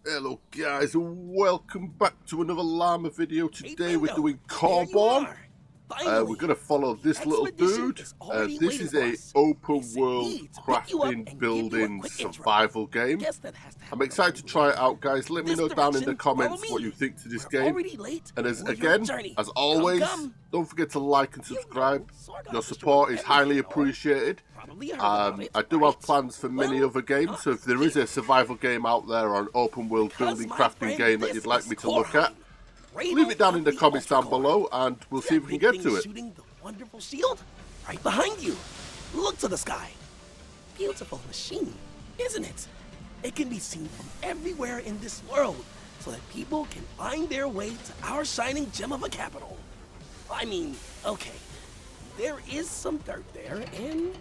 Hello guys and welcome back to another llama video. Today we're doing CoreBorn. We're going to follow this little dude. This is a open world crafting, building, survival game. I'm excited to try it out, guys. Let me know down in the comments what you think to this game. And as always, don't forget to like and subscribe. Your support is highly appreciated. I do have plans for many other games, so if there is a survival game out there or an open world building crafting game that you'd like me to look at, leave it down in the comments down below and we'll see if we can get to it. Shooting the wonderful shield right behind you. Look to the sky. Beautiful machine, isn't it? It can be seen from everywhere in this world so that people can find their way to our shining gem of a capital. I mean, okay, there is some dirt there and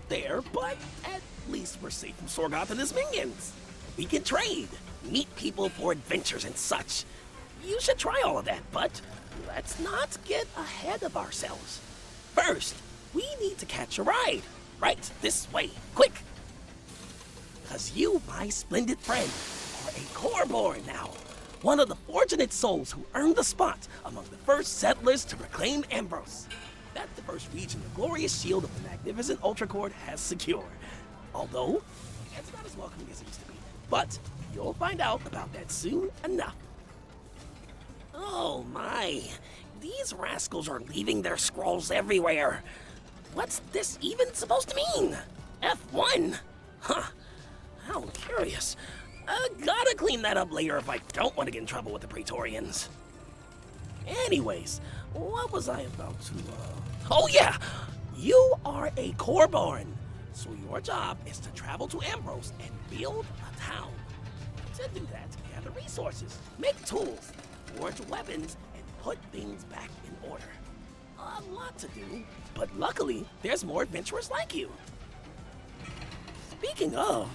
there, but at least we're safe from Sorgoth and his minions. We can trade, meet people for adventures and such. You should try all of that, but let's not get ahead of ourselves. First, we need to catch a ride. Right this way, quick. Cause you, my splendid friend, are a CoreBorn now. One of the fortunate souls who earned the spot among the first settlers to reclaim Ambrose. That's the first region the glorious shield of the magnificent Ultracore has secured. Although, it's not as welcoming as it used to be. But you'll find out about that soon enough. Oh my, these rascals are leaving their scrolls everywhere. What's this even supposed to mean? F1? Huh, how curious. Gotta clean that up later if I don't want to get in trouble with the Praetorians. Anyways, what was I about to, Oh yeah, you are a CoreBorn. So your job is to travel to Ambrose and build a town. To do that, gather resources, make tools, forge weapons, and put things back in order. A lot to do, but luckily, there's more adventurers like you. Speaking of...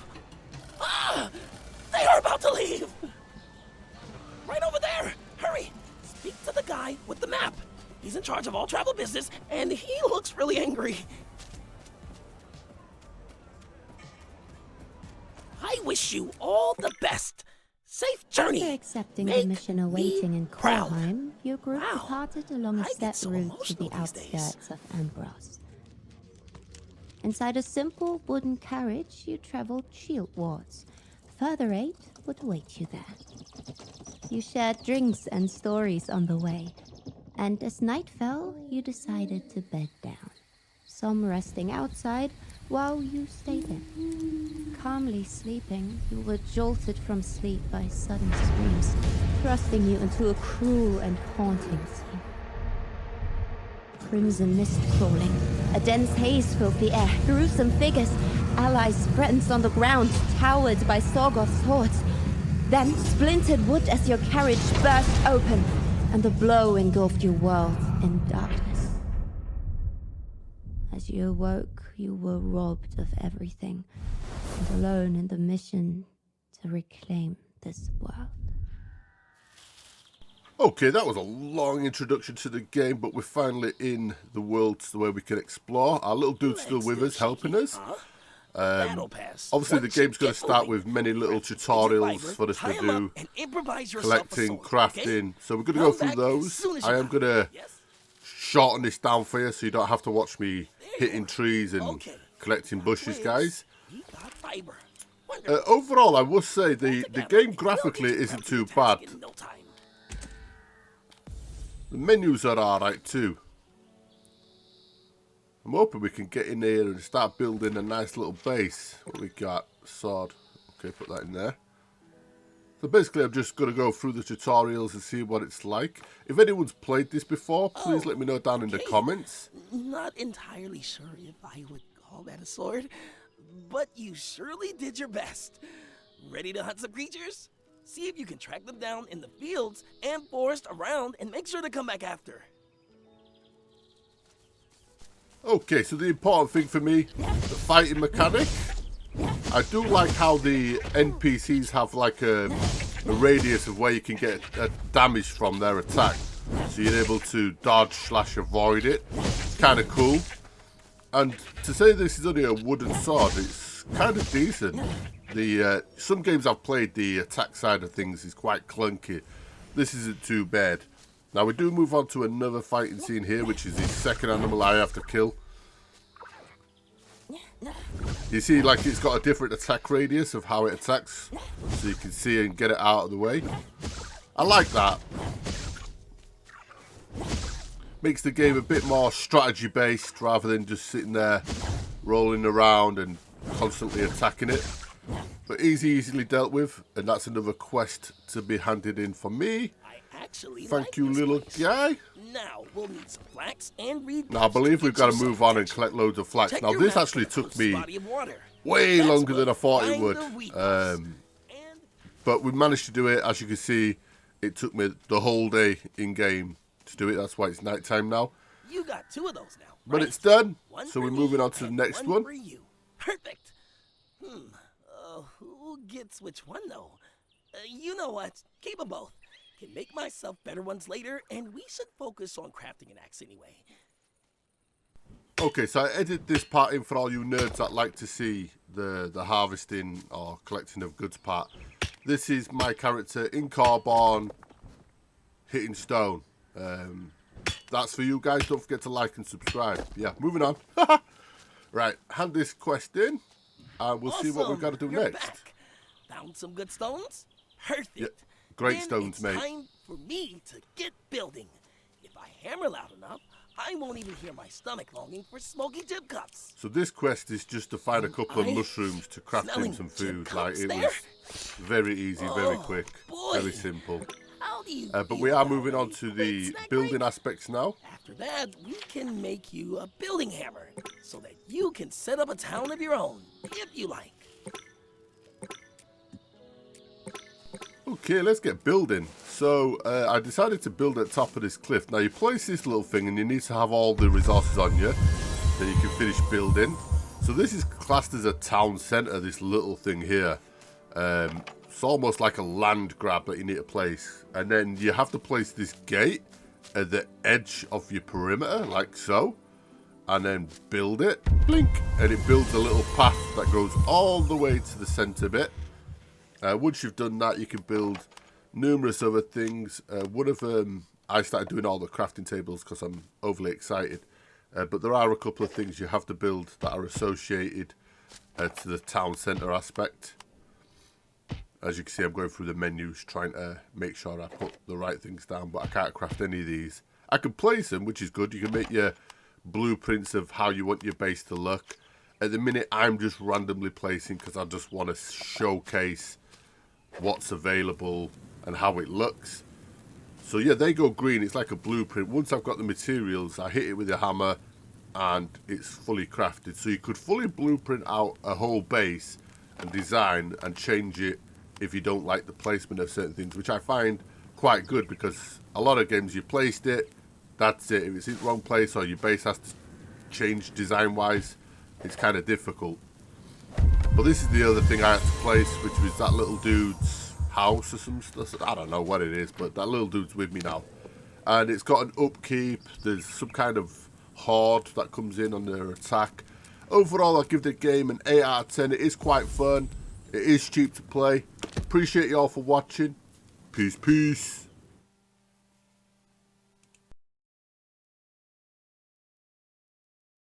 they are about to leave! Right over there! Hurry! Speak to the guy with the map. He's in charge of all travel business, and he looks really angry. I wish you all the best. Safe journey. After accepting the mission awaiting in Korheim, your group departed along a set route to the outskirts of Ambrose. Inside a simple wooden carriage, you traveled shieldwards. Further aid would await you there. You shared drinks and stories on the way, and as night fell, you decided to bed down. Some resting outside, while you stayed in. Calmly sleeping, you were jolted from sleep by sudden screams, thrusting you into a cruel and haunting scene. Crimson mist crawling, a dense haze filled the air, gruesome figures, allies, friends on the ground, towered by Sorgoth's hordes. Then splintered wood as your carriage burst open, and the blow engulfed your world in darkness. As you awoke, you were robbed of everything, and alone in the mission to reclaim this world. Okay, that was a long introduction to the game, but we're finally in the world where we can explore. Our little dude's still with us, helping us. Obviously, the game's going to start with many little tutorials for us to do, collecting, crafting. So we're going to go through those. I am going to shorten this down for you so you don't have to watch me hitting trees and collecting bushes, guys. Overall, I must say the game graphically isn't too bad. The menus are alright too. I'm hoping we can get in here and start building a nice little base. What we got? Sword. Okay, put that in there. So basically I'm just going to go through the tutorials and see what it's like. If anyone's played this before, please let me know down in the comments. Not entirely sure if I would call that a sword, but you surely did your best. Ready to hunt some creatures? See if you can track them down in the fields and forest around and make sure to come back after. Okay, so the important thing for me, the fighting mechanic. I do like how the NPCs have like a radius of where you can get damage from their attack. So you're able to dodge / avoid it. It's kind of cool. And to say this is only a wooden sword, it's kind of decent. Some games I've played, the attack side of things is quite clunky. This isn't too bad. Now we do move on to another fighting scene here, which is the second animal I have to kill. You see, like, it's got a different attack radius of how it attacks, so you can see and get it out of the way. I like that. Makes the game a bit more strategy based rather than just sitting there rolling around and constantly attacking it. But easily dealt with, and that's another quest to be handed in for me. Thank you, little guy. Now we'll need some flax and reed. Now I believe we've got to move on and collect loads of flax. Now this actually took me way longer than I thought it would. But we managed to do it. As you can see, it took me the whole day in game to do it. That's why it's night time now. You got 2 of those now. But it's done. So we're moving on to the next one. Perfect. Who gets which one though? You know what? Keep them both. Can make myself better ones later, and we should focus on crafting an axe anyway. Okay, so I edited this part in for all you nerds that like to see the harvesting or collecting of goods part. This is my character in CoreBorn hitting stone. That's for you guys. Don't forget to like and subscribe. Yeah, moving on. Right, hand this quest in, and we'll see what we've got to do next. Back. Found some good stones? Perfect. Yeah, great then stones, mate. It's time for me to get building. If I hammer loud enough, I won't even hear my stomach longing for smoky dip cups. So this quest is just to find a couple of mushrooms to craft him some food. Like, it was very easy, very quick, very simple. But we are moving on to the building aspects now. After that, we can make you a building hammer so that you can set up a town of your own, if you like. Okay, let's get building. So I decided to build at the top of this cliff. Now you place this little thing and you need to have all the resources on you, then you can finish building. So this is classed as a town centre, this little thing here. It's almost like a land grab that you need to place. And then you have to place this gate at the edge of your perimeter, like so. And then build it, blink, and it builds a little path that goes all the way to the centre bit. Once you've done that, you can build numerous other things. One of them, I started doing all the crafting tables because I'm overly excited. But there are a couple of things you have to build that are associated to the town centre aspect. As you can see, I'm going through the menus trying to make sure I put the right things down, but I can't craft any of these. I can place them, which is good. You can make your blueprints of how you want your base to look. At the minute, I'm just randomly placing because I just want to showcase what's available and how it looks. So yeah, they go green. It's like a blueprint. Once I've got the materials, I hit it with a hammer and it's fully crafted. So you could fully blueprint out a whole base and design and change it if you don't like the placement of certain things, which I find quite good because a lot of games you placed it, that's it. If it's in the wrong place or your base has to change design wise, it's kind of difficult. But this is the other thing I had to place, which was that little dude's house or some stuff. I don't know what it is, but that little dude's with me now. And it's got an upkeep. There's some kind of horde that comes in on their attack. Overall, I'll give the game an 8 out of 10. It is quite fun. It is cheap to play. Appreciate you all for watching. Peace, peace.